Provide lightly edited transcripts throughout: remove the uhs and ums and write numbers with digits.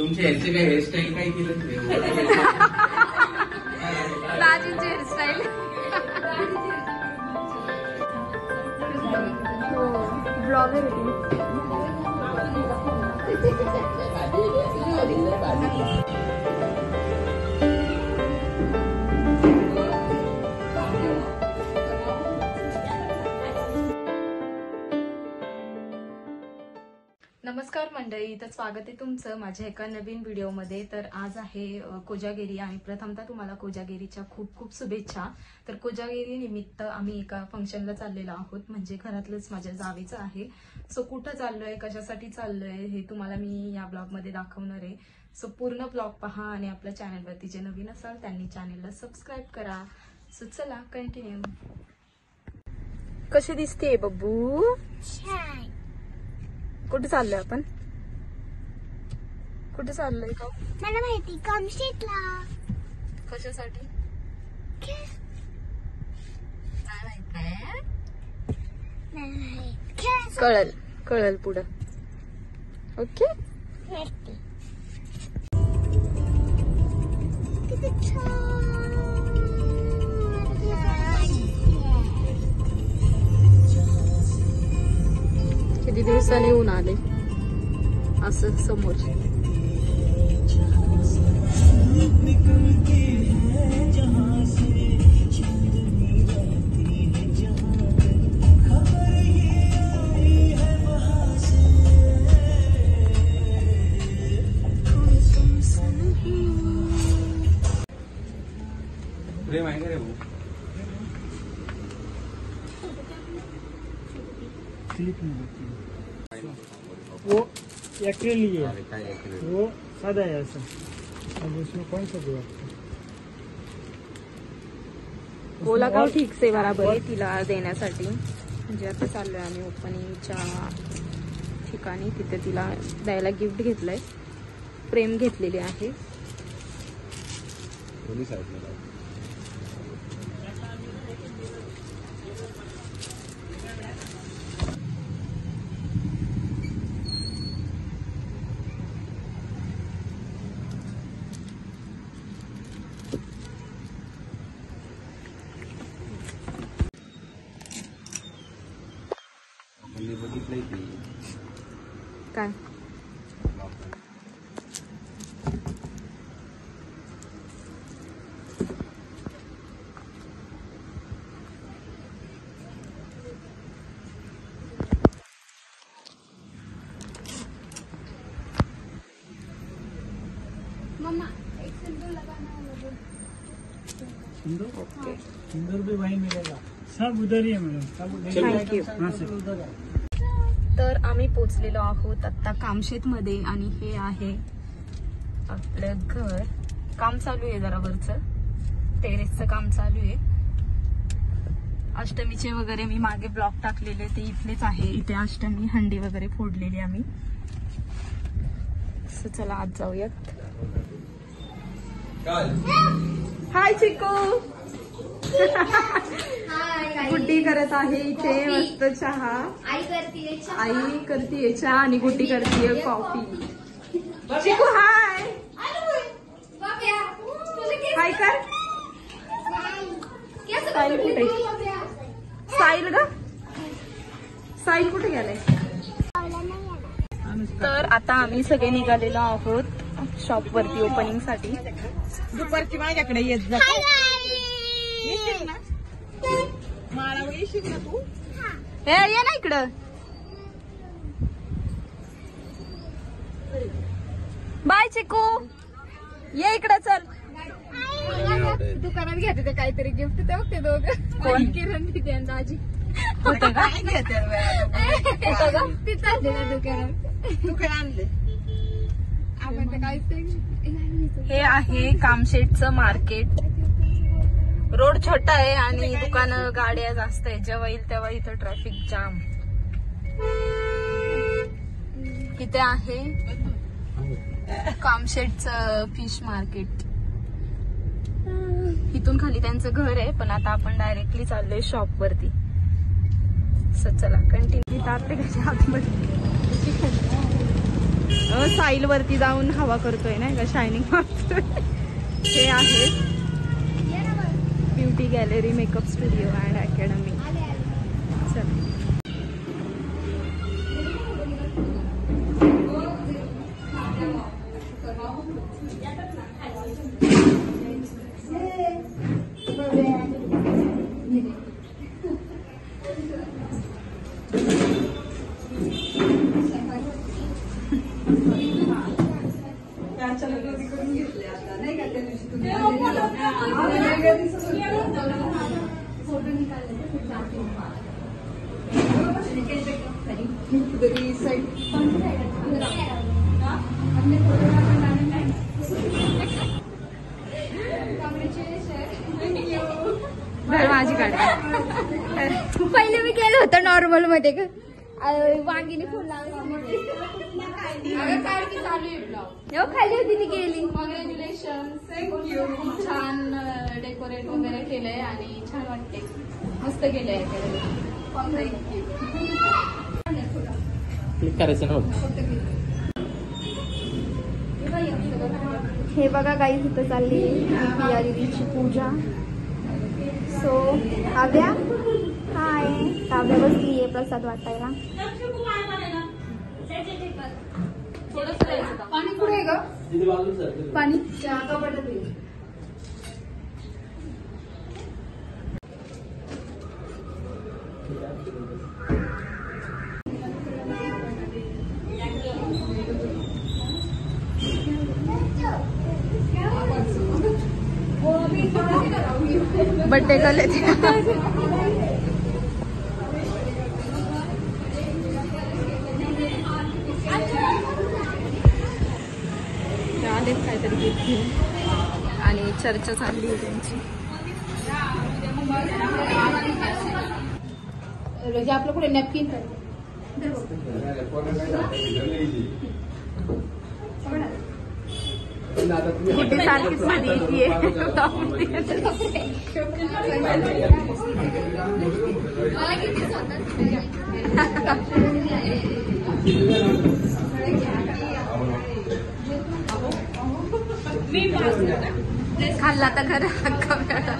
तुमच्या ह्याचे काय हेअरस्टाईल काय केलं राजूची हेअरस्टाईल ब्लॉगर नमस्कार मंडळी, तर स्वागत आहे तुमचं माझ्या एका नवीन व्हिडिओमध्ये। तर आज आहे कोजागिरी आणि प्रथमतः तुम्हाला कोजागिरीच्या खूप खूप शुभेच्छा। तर कोजागिरी निमित्त आम्ही एका फंक्शनला चाललेलो आहोत, म्हणजे घरातलंच माझ्या जावेचं आहे। सो कुठं चाललोय, कशासाठी चाललोय हे तुम्हाला मी या ब्लॉगमध्ये दाखवणार आहे। सो पूर्ण ब्लॉग पहा आणि आपल्या चॅनलवरती जे नवीन असाल त्यांनी चॅनलला सबस्क्राईब करा। सो चला कंटिन्यू। कशी दिसते बब्बू? कुठे चाललोय आपण? कुठे चाललोय का मला माहिती, कामशेतला। कशासाठी कळल कळल पुढं। ओके किती दिवसांनी येऊन आले असं समोर। प्रेम आहे का रे भाऊ? वो एक्रेलिक है, वो सादा है ऐसा। अब उसमें कौन सा गुलाब? बोला का ठीक से बराबर आहे तिला देण्यासाठी। म्हणजे आता चाललोय आम्ही ओपनिंगच्या ठिकाणी, तिथे तिला द्यायला गिफ्ट घेतलंय, फ्रेम घेतलेली आहे। बघितलंय ते काय मम्मा एक सिंदूर लगाना है मुझे। सिंदूर? ओके, सिंदूर भी वहीं मिलेगा, सब उधर ही है मैडम, सब उधर। Thank you. हाँ सर, उधर है। तर आम्ही पोचलेलो आहोत आता कामशेत मध्ये आणि हे आहे आपलं घर। काम चालू आहे जरा वरचं टेरेसचं काम चालू आहे। अष्टमीचे वगैरे मी मागे ब्लॉग टाकलेले ते इथलेच आहे। इथे अष्टमी हंडी वगैरे फोडलेली आम्ही। सो चला आज जाऊयात। हाय चिकू गुड्डी करत आहे इथे मस्त चहा। आई करतीये चहा। आई करतीये चहा आणि गुड्डी करतीये कॉफी। चिकू हाय हाय कर। साहिल कुठे? साहिल ग साहिल कुठे गेलाय? तर आता आम्ही सगळे निघालेलो आहोत शॉप वरती ओपनिंग साठी। दुपारची माझ्याकडे येत जा, येशील ना? मला येशील ना तू? हे ये ना इकडं। बाय चिकू, ये इकडं चल। दुकानात घेते ते काहीतरी गिफ्ट, ते बघते दोघं। कोण? किरण तिथे आणि दाजी होतं का? तिथं असते ना दुकानात। तू काय आणले? आपण तर काहीच हे आहे कामशेतचं मार्केट। रोड छोटा आहे आणि दुकानं गाड्या जास्त आहे। जेव्हा येईल तेव्हा इथं ट्रॅफिक जाम। इथे आहे कामशेतचं फिश मार्केट। इथून खाली त्यांचं घर आहे, पण आता आपण डायरेक्टली चाललोय शॉप वरती। सो चला कंटिन्यू। आतमध्ये साईल वरती जाऊन हवा करतोय नाही का, शायनिंग मारतोय. हे आहे beauty gallery makeup studio and academy. चला माझी गाडी. पहिले मी केलं होतं नॉर्मल मध्ये का वांगिनी फुल खाली होती ती गेली. कॉंग्रॅच्युलेशन. थँक्यू. छान डेकोरेट वगैरे केलंय आणि छान वाटते, मस्त केलंय. थँक्यू. क्लिक करायचं नव्हतं. हे बघा गाईज इथं चालली प्रिया दीदीची पूजा. सो काव्या हाय, काव्या बसली आहे प्रसाद वाटायला. पाणी पुढे आहे का? पाणी बर्थडे का लेते आलेत काहीतरी गिफ्ट घेऊन आणि चर्चा चालली आहे त्यांची. रोजी आपलं पुढे नॅपकिन कुठे सारखीच मध्ये खाल्ला तर खरं हक्का मिळाला.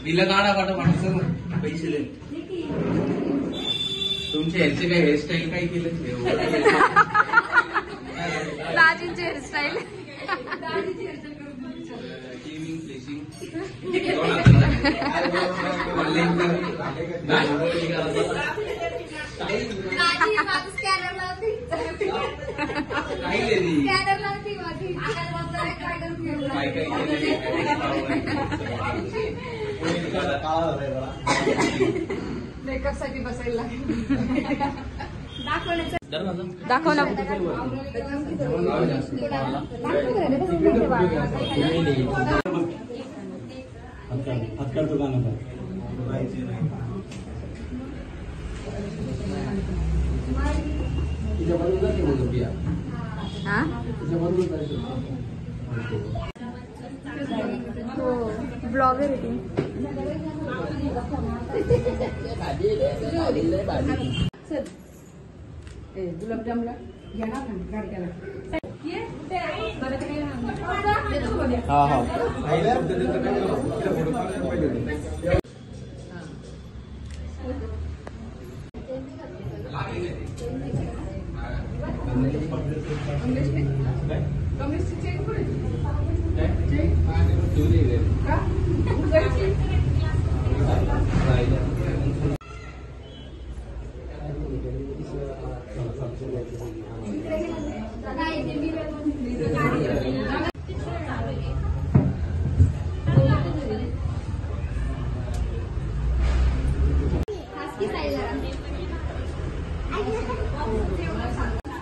दिलं गाणं पाठव माणसं पैसे दे. तुमच्या ह्याचे काय हेअरस्टाईल काय केलं? दाजींची हेअरस्टाईल. क्लिनिंग फ्लेशिंग मेकअप साठी बसायला दाखव ना. हो ब्लॉगर आहे ती. गुलाबजामला घेणार ना गाडग्याला. हा हा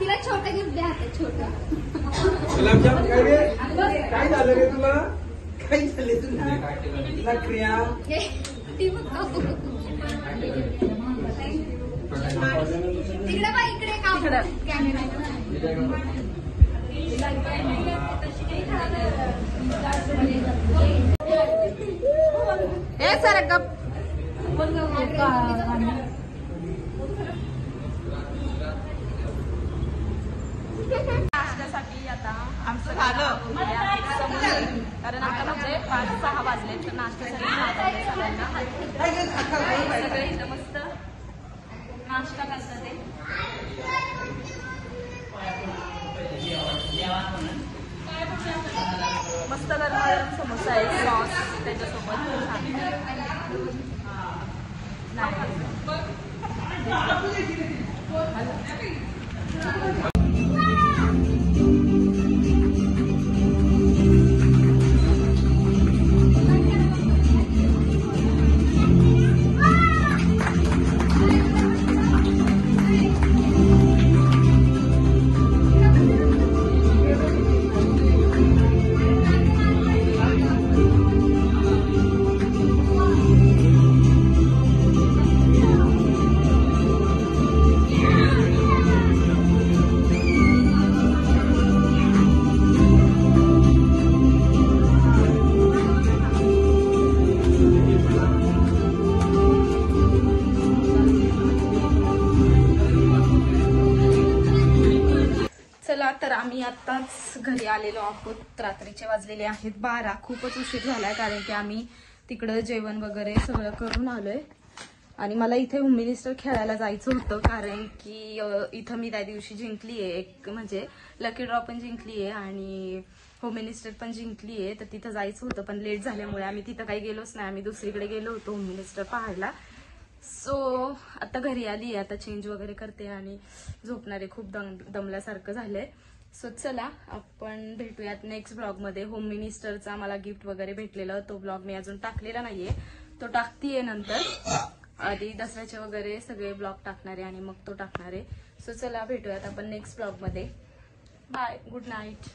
तिला छोटं गिफ्ट द्या. छोटं गुलाबजाम काय रे? काय झालं रे तुला? काय झाले तुला? क्रिया ती बघ तिकडे बा, इकडे काम कॅमेरा. ए सर गप. झालं. कारण आता म्हणजे 5-6 वाजले तर नाश्त्यासाठी सगळे इथं मस्त नाश्ता करतात ते. मस्त गरम समोसा आहे, सॉस त्याच्यासोबत तर आम्ही आत्ताच घरी आलेलो आहोत. रात्रीचे वाजलेले आहेत 12. खूपच उशीर झालाय कारण की आम्ही तिकडं जेवण वगैरे सगळं करून आलोय. आणि मला इथे होम मिनिस्टर खेळायला जायचं होतं कारण की इथं मी त्या दिवशी जिंकलीये, एक म्हणजे लकी ड्रॉ पण जिंकलीये आणि होम मिनिस्टर पण जिंकलीये. तर तिथं जायचं होतं पण लेट झाल्यामुळे आम्ही तिथं काही गेलोच नाही. आम्ही दुसरीकडे गेलो होतो होम मिनिस्टर पाहायला. सो आता घरी आली, आता चेंज वगैरे करते आणि झोपणारे. खूप दमल्यासारखं झालंय. सो चला आपण भेटूयात नेक्स्ट ब्लॉग मध्ये. होम मिनिस्टरचा मला गिफ्ट वगैरे भेटलेलं, तो ब्लॉग मी अजून टाकलेला नाहीये, तो टाकतीये नंतर. आधी दसऱ्याचे वगैरे सगळे ब्लॉग टाकणारे आणि मग तो टाकणारे. सो चला भेटूयात आपण नेक्स्ट ब्लॉग मध्ये. Bye, good night.